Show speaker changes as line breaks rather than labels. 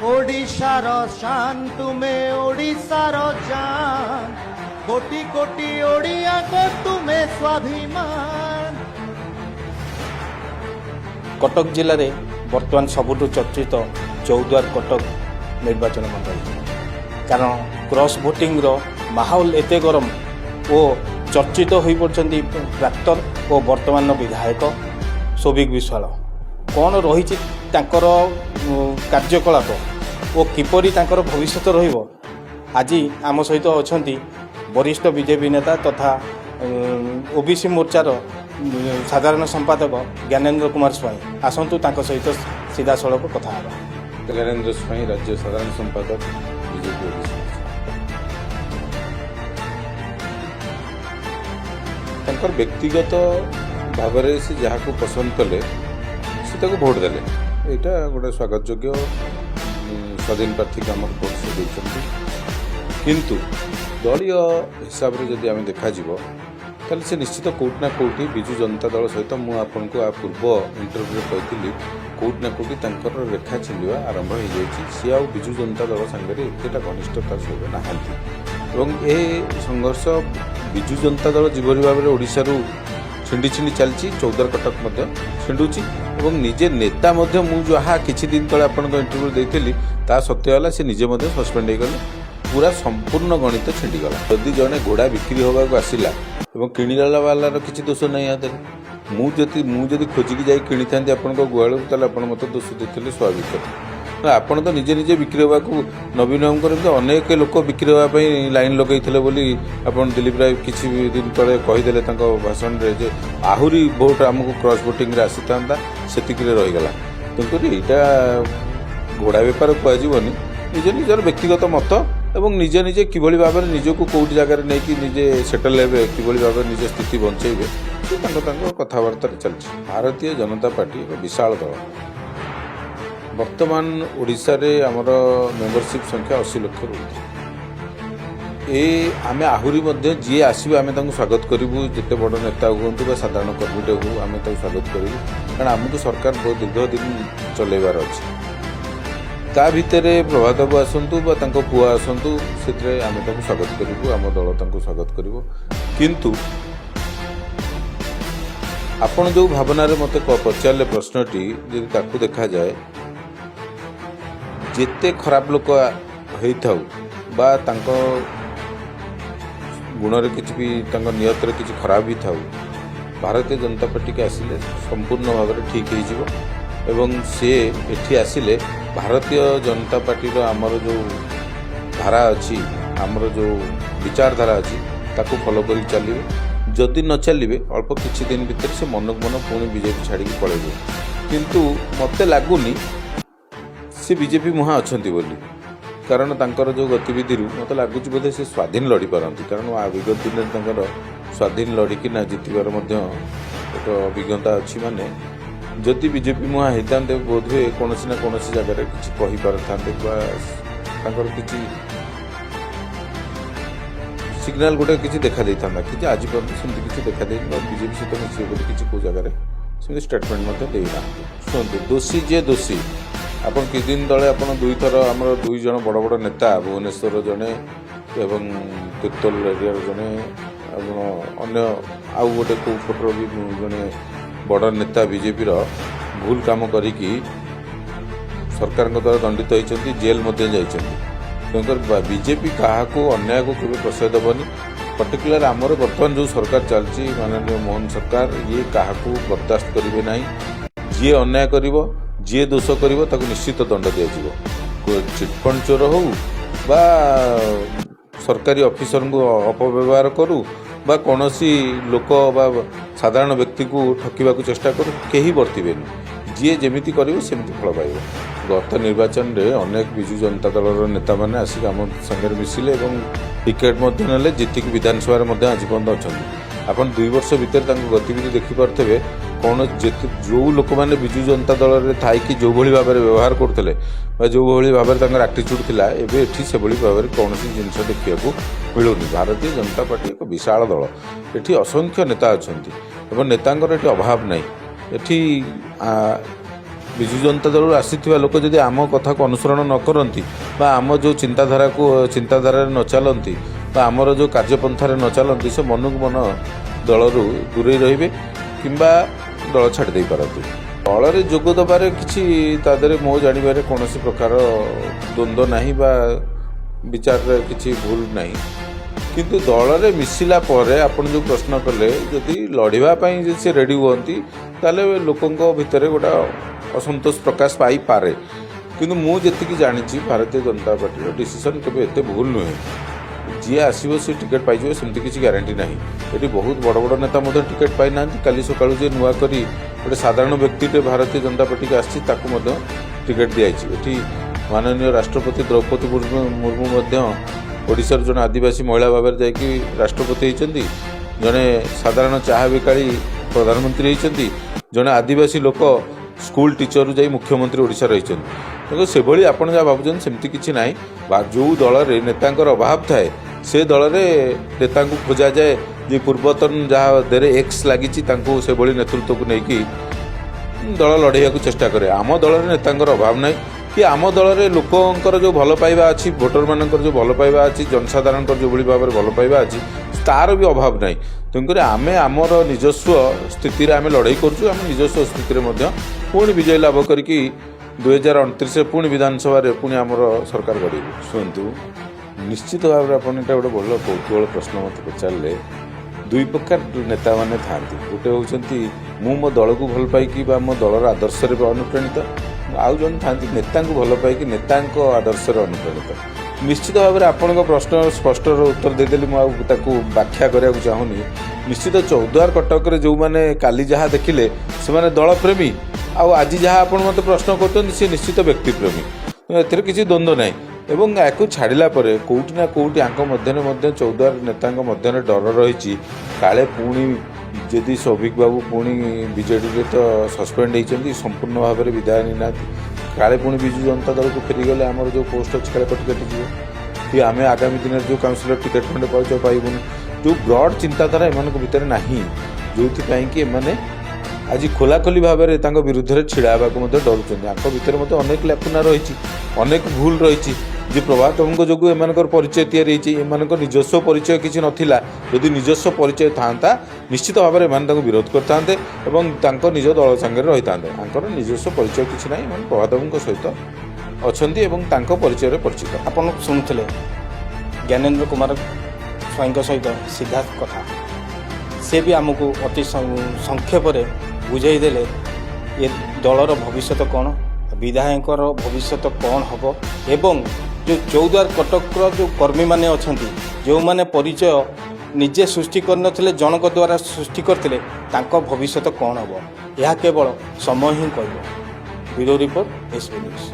ओडिशार शान तुमे ओडिशार जान कोटि कोटि ओडिया को तुमे स्वाभिमान।
कटक जिले में बर्तमान सबुठ चर्चित चौद्वार कटक निर्वाचन मंडल कारण क्रॉस भोटिंग रो माहौल एते गरम और चर्चित हो पड़ती प्राक्तन और वर्तमान विधायक सौभिक विश्वाल कौन रही कार्यकलाप और किपरि भविष्य रहिबो। आज आम सहित अच्छा वरिष्ठ बीजेपी नेता तथा ओबीसी मोर्चार साधारण संपादक ज्ञानेन्द्र कुमार स्वाई आसतु सहित सीधा सड़क कथा हेबा।
ज्ञानेन्द्र स्वाई राज्य साधारण संपादक बीजेपी ओबीसी मोर्चा व्यक्तिगत भाव से जहाँ को पसंद कले से भोट देले यहाँ गोटे स्वागत योग्य स्वाधीन प्रार्थी को आम भोट से देते किंतु दलीय हिसाब से जदि आम देखा ताले से निश्चित कोर्ट ना कोर्ट विजु जनता दल सहित मुझे आ पूर्व इंटरव्यू कही कोर्ट ना कोर्ट रेखा छिंदा आरंभ हो जाए सी आ विजु जनता दल सांगे एतटा घनिष्ठता सहित नहांती संघर्ष विजु जनता दल जीवरी भाव में ओडिशा छिंडी छिंडी चलती चौद्वार कटक छिंडुची और निजे नेता जहाँ किसी दिन तले आप इंटरव्यू देती ता सत्य सी निजे सस्पेंड हो गले पूरा संपूर्ण गणित छिंडीगला। जदि जड़े घोड़ा बिक्री होगा आसला और किणीला वालार किसी दोष नहीं आदि मुझे खोजिकी जाए किणी था आपण गुआल मत दोष देते स्वाभाविक आपड़ तो निजे निजे बिक्री होगा नवीन बाबू अनेक लोक बिक्री होगापी लाइन लगे आप दिलीप राय किसी दिन तले कहीदे भाषण में आहरी भोट आमको क्रॉस भोटिंग आसी था से रहीगला तेणुक यहाँ घोड़ा बेपार कहनी निज निजर व्यक्तिगत मत और निजे निजे किभली भाव में निजक कौट जगार नहीं निजे सेटल हे किभली भाव में निज स्थिति बंचेबे कथबार्ता चलती। भारतीय जनता पार्टी एक विशाल दल वर्तमान ओडिशा रे आमर मेंबरशिप संख्या 80 लाख रही आम आहरी जी आसो आम स्वागत करूँ जिते बड़ नेता हूँ साधारण कर्मीटे हूँ आम स्वागत करूँ कारण आमको सरकार बहुत दीर्घ दिन चलैबार अच्छे ता भितर प्रभात बाबू आसतु पुआ आसतु से आम स्वागत करूँ आम दल स्वागत करूँ किंतु आपण जो भावनार मत पचारे प्रश्नटी जब देखा जाए जिते खराब लोक होता गुण किसी भी नियत किसी खराब भी था भारतीय जनता पार्टी के आसिले संपूर्ण भाव में ठीक हो सी एठी आसिले भारतीय जनता पार्टी आमर जो धारा अच्छी आमर जो विचारधारा अच्छी ताकू फॉलो कर चलिए जदि न चलिए अल्प किछि दिन भितर से मनक मन पुणी बीजेपी छाड़ी पलैबे किंतु मते लगुनि से बीजेपी मुहाँ अच्छा बोली कारण तांकर जो गतिविधि मत लगुच बोधे से स्वाधीन लड़ी पारती कारण विगत दिन स्वाधीन लड़िकी ना जितबार एक अभिज्ञता अच्छी माने जदि बीजेपी मुहाँ होता बोध हुए कौन ना कौन जगह किसी कहीपर किसी सिग्नाल गोटे किसी देखा देता कि आज पर्यटन किसी देखा दे बीजेपी सहित मिसे बोली किसी कौ जगह से स्टेटमेंट देना शुणु दोषी जे दोषी आप किस दिन तले आप दुई थर आम दुई जन बड़ बड़ नेता भुवनेश्वर जड़े एवं तिर्तोल एरिया जड़े अन्य आउ गोटे कौ फोटर भी जड़े बड़ नेता बीजेपी भूल काम करी सरकार द्वारा दंडित होती जेल तेणुकर बीजेपी क्या अन्याय को केवल प्रश्रय देवनी पर्टिकुलर आमर बर्तमान जो सरकार चलती माननीय मोहन सरकार ये क्या बर्दाश्त करेंगे ना जी अन्याय कर जी दोष कर निश्चित दंड दिज्व चिटफंड चोर हो बा सरकारी ऑफिसर को अपव्यवहार करूँ बा कौन लोक बा साधारण व्यक्ति को ठकिबा को चेष्टा करूँ कहीं बर्तबे जी जमी करेंगे सेमती फल पाइब। गत निर्वाचन में अनेक विजु जनता दल नेता मैंने आसिक आम संगे मिसिले टिकेट ने जीतिक विधानसभा आज पर्यटन अच्छा आप 2 वर्ष भितर गतिविधि देखिपे कौन जो लोक मैंने विजु जनता दल में थी जो भाई भाव में व्यवहार करते जो भाई भाव में आटिट्यूड थिला एबे एठी से भाई भाव में कौन जिनस देखा मिलूनी। भारतीय जनता पार्टी एक विशाल दल एठी असंख्य नेता अच्छा नेतांकर ये अभाव नहीं एठी ବିଜୁ ଜନତା ଦଳରୁ ଆସିଥିବା ଲୋକ ଯଦି ଆମ କଥାକୁ ଅନୁସରଣ ନ କରନ୍ତି ବା ଆମ ଯେଉଁ ଚିନ୍ତାଧାରାରେ ନ ଚାଲନ୍ତି ବା ଆମର ଯେଉଁ କାର୍ଯ୍ୟପନ୍ଥାରେ ନ ଚାଲନ୍ତି ସେ ମନକୁ ମନ ଦଳରୁ ଦୂରେଇ ରହିବେ କିମ୍ବା ଦଳ ଛାଡ଼ି ଦେଇପାରନ୍ତି। ଦଳରେ ଯୋଗ ଦେବାରେ କିଛି ତା ଦେହରେ ମୋ ଜାଣିବାରେ କୌଣସି ପ୍ରକାର ଦ୍ୱନ୍ଦ୍ୱ ନାହିଁ ବା ବିଚାରରେ କିଛି ଭୁଲ ନାହିଁ, କିନ୍ତୁ ଦଳରେ ମିଶିଲା ପରେ ଆପଣ ଯେଉଁ ପ୍ରଶ୍ନ କଲେ ଯଦି ଲଢ଼ିବା ପାଇଁ ଯଦି ସେ ରେଡ଼ି ହୁଅନ୍ତି ତାହେଲେ ଲୋକଙ୍କ ଭିତରେ ଗୋଟେ ଅସନ୍ତୋଷ ପ୍ରକାଶ ପାଇପାରେ। କିନ୍ତୁ ମୁଁ ଯେତିକି ଜାଣିଛି ଭାରତୀୟ ଜନତା ପାର୍ଟିର ଡିସିସନ୍ କେବେ ଏତେ ଭୁଲ ନୁହେଁ। ଯିଏ ଆସିବ ସେ ଟିକେଟ୍ ପାଇଯିବ ସେମିତି କିଛି ଗ୍ୟାରେଣ୍ଟି ନାହିଁ। ଏଠି ବହୁତ ବଡ଼ ବଡ଼ ନେତା ମଧ୍ୟ ଟିକେଟ୍ ପାଇନାହାନ୍ତି। କାଲି ସକାଳୁ ଯିଏ ନୂଆ କରି ଗୋଟେ ସାଧାରଣ ବ୍ୟକ୍ତିଟେ ଭାରତୀୟ ଜନତା ପାର୍ଟିକୁ ଆସିଛି ତାକୁ ମଧ୍ୟ ଟିକେଟ୍ ଦିଆଯାଇଛି। ଏଠି ମାନନୀୟ ରାଷ୍ଟ୍ରପତି ଦ୍ରୌପଦୀ ମୁର୍ମୁ ମଧ୍ୟ ଓଡ଼ିଶାର ଜଣେ ଆଦିବାସୀ ମହିଳା ଭାବରେ ଯାଇକି ରାଷ୍ଟ୍ରପତି ହୋଇଛନ୍ତି, ଜଣେ ସାଧାରଣ ଚାହା ବିକାଳି ପ୍ରଧାନମନ୍ତ୍ରୀ ହୋଇଛନ୍ତି, ଜଣେ ଆଦିବାସୀ ଲୋକ ସ୍କୁଲ ଟିଚରରୁ ଯାଇ ମୁଖ୍ୟମନ୍ତ୍ରୀ ଓଡ଼ିଶାର ହୋଇଛନ୍ତି। ତେଣୁ ସେଭଳି ଆପଣ ଯାହା ଭାବୁଛନ୍ତି ସେମିତି କିଛି ନାହିଁ। ବା ଯେଉଁ ଦଳରେ ନେତାଙ୍କର ଅଭାବ ଥାଏ ସେ ଦଳରେ ନେତାଙ୍କୁ ଖୋଜାଯାଏ ଯେ ପୂର୍ବତନ ଯାହା ଦେହରେ ଏକ୍ସ ଲାଗିଛି ତାଙ୍କୁ ସେଭଳି ନେତୃତ୍ୱକୁ ନେଇକି ଦଳ ଲଢ଼େଇବାକୁ ଚେଷ୍ଟା କରେ। ଆମ ଦଳରେ ନେତାଙ୍କର ଅଭାବ ନାହିଁ କି ଆମ ଦଳରେ ଲୋକଙ୍କର ଯେଉଁ ଭଲ ପାଇବା ଅଛି, ଭୋଟରମାନଙ୍କର ଯେଉଁ ଭଲ ପାଇବା ଅଛି, ଜନସାଧାରଣଙ୍କର ଯେଉଁଭଳି ଭାବରେ ଭଲ ପାଇବା ଅଛି ତାର ବି ଅଭାବ ନାହିଁ। ତେଣୁକରି ଆମେ ଆମର ନିଜସ୍ୱ ସ୍ଥିତିରେ ଆମେ ଲଢ଼େଇ କରୁଛୁ। ଆମେ ନିଜସ୍ୱ ସ୍ଥିତିରେ ମଧ୍ୟ ପୁଣି ବିଜୟ ଲାଭ କରିକି 2029ରେ ପୁଣି ବିଧାନସଭାରେ ପୁଣି ଆମର ସରକାର ଗଢ଼ିବୁ। ଶୁଣନ୍ତୁ, ନିଶ୍ଚିତ ଭାବରେ ଆପଣ ଏଇଟା ଗୋଟେ ଭଲ କୌତୁହଳ ପ୍ରଶ୍ନ ମୋତେ ପଚାରିଲେ। ଦୁଇ ପ୍ରକାର ନେତାମାନେ ଥାଆନ୍ତି। ଗୋଟେ ହେଉଛନ୍ତି ମୁଁ ମୋ ଦଳକୁ ଭଲ ପାଇକି ବା ମୋ ଦଳର ଆଦର୍ଶରେ ଅନୁପ୍ରାଣିତ, ଆଉ ଜଣେ ଥାଆନ୍ତି ନେତାଙ୍କୁ ଭଲ ପାଇକି ନେତାଙ୍କ ଆଦର୍ଶରେ ଅନୁପ୍ରାଣିତ। ନିଶ୍ଚିତ ଭାବରେ ଆପଣଙ୍କ ପ୍ରଶ୍ନ ସ୍ପଷ୍ଟର ଉତ୍ତର ଦେଇଦେଲି, ମୁଁ ଆଉ ତାକୁ ବ୍ୟାଖ୍ୟା କରିବାକୁ ଚାହୁଁନି। ନିଶ୍ଚିତ ଚୌଦ୍ୱାର କଟକରେ ଯେଉଁମାନେ କାଲି ଯାହା ଦେଖିଲେ ସେମାନେ ଦଳପ୍ରେମୀ, ଆଉ ଆଜି ଯାହା ଆପଣ ମୋତେ ପ୍ରଶ୍ନ କରୁଛନ୍ତି ସେ ନିଶ୍ଚିତ ବ୍ୟକ୍ତିପ୍ରେମୀ। ଏଥିରେ କିଛି ଦ୍ୱନ୍ଦ୍ୱ ନାହିଁ। ଏବଂ ୟାକୁ ଛାଡ଼ିଲା ପରେ କେଉଁଠି ନା କେଉଁଠି ଆଙ୍କ ମଧ୍ୟରେ ମଧ୍ୟ ଚୌଦ୍ୱାର ନେତାଙ୍କ ମଧ୍ୟରେ ଡର ରହିଛି, କାଳେ ପୁଣି ଯଦି ସୌଭିକ ବାବୁ ପୁଣି ବିଜେଡ଼ିରେ ତ ସସ୍ପେଣ୍ଡ ହୋଇଛନ୍ତି, ସମ୍ପୂର୍ଣ୍ଣ ଭାବରେ ବିଦାୟ ନେଇନାହାନ୍ତି, କାଳେ ପୁଣି ବିଜୁ ଜନତା ଦଳକୁ ଫେରିଗଲେ ଆମର ଯେଉଁ ପୋଷ୍ଟ ଅଛି କାଳେ କଟିଯିବ କି ଆମେ ଆଗାମୀ ଦିନରେ ଯେଉଁ କାଉନସିଲର ଟିକେଟ୍ ଖଣ୍ଡେ ପାଇବୁନି। ଯେଉଁ ବ୍ରଡ୍ ଚିନ୍ତାଧାରା ଏମାନଙ୍କ ଭିତରେ ନାହିଁ, ଯେଉଁଥିପାଇଁକି ଏମାନେ ଆଜି ଖୋଲାଖୋଲି ଭାବରେ ତାଙ୍କ ବିରୁଦ୍ଧରେ ଛିଡ଼ା ହେବାକୁ ମଧ୍ୟ ଡରୁଛନ୍ତି। ଆଙ୍କ ଭିତରେ ମଧ୍ୟ ଅନେକ ଲାକୁନା ରହିଛି, ଅନେକ ଭୁଲ ରହିଛି। ଯେ ପ୍ରଭାତ ବାବୁଙ୍କ ଯୋଗୁଁ ଏମାନଙ୍କର ପରିଚୟ ତିଆରି ହୋଇଛି, ଏମାନଙ୍କ ନିଜସ୍ୱ ପରିଚୟ କିଛି ନଥିଲା। ଯଦି ନିଜସ୍ୱ ପରିଚୟ ଥାଆନ୍ତା ନିଶ୍ଚିତ ଭାବରେ ଏମାନେ ତାଙ୍କୁ ବିରୋଧ କରିଥାନ୍ତେ ଏବଂ ତାଙ୍କ ନିଜ ଦଳ ସାଙ୍ଗରେ ରହିଥାନ୍ତେ। ତାଙ୍କର ନିଜସ୍ୱ ପରିଚୟ କିଛି ନାହିଁ, ଏମାନେ ପ୍ରଭାତ ବାବୁଙ୍କ ସହିତ ଅଛନ୍ତି ଏବଂ ତାଙ୍କ ପରିଚୟରେ ପରିଚିତ।
ଆପଣ ଶୁଣୁଥିଲେ ଜ୍ଞାନେନ୍ଦ୍ର କୁମାର ସ୍ୱାଇଁଙ୍କ ସହିତ ସିଧା କଥା। ସେ ବି ଆମକୁ ଅତି ସଂକ୍ଷେପରେ ବୁଝାଇ ଦେଲେ ଏ ଦଳର ଭବିଷ୍ୟତ କ'ଣ, ବିଧାୟକର ଭବିଷ୍ୟତ କ'ଣ ହେବ ଏବଂ ଯେଉଁ ଚୌଦ୍ୱାର କଟକର ଯେଉଁ କର୍ମୀମାନେ ଅଛନ୍ତି, ଯେଉଁମାନେ ପରିଚୟ ନିଜେ ସୃଷ୍ଟି କରିନଥିଲେ ଜଣଙ୍କ ଦ୍ୱାରା ସୃଷ୍ଟି କରିଥିଲେ, ତାଙ୍କ ଭବିଷ୍ୟତ କ'ଣ ହେବ ଏହା କେବଳ ସମୟ ହିଁ କହିବ। Bureau report, SB news.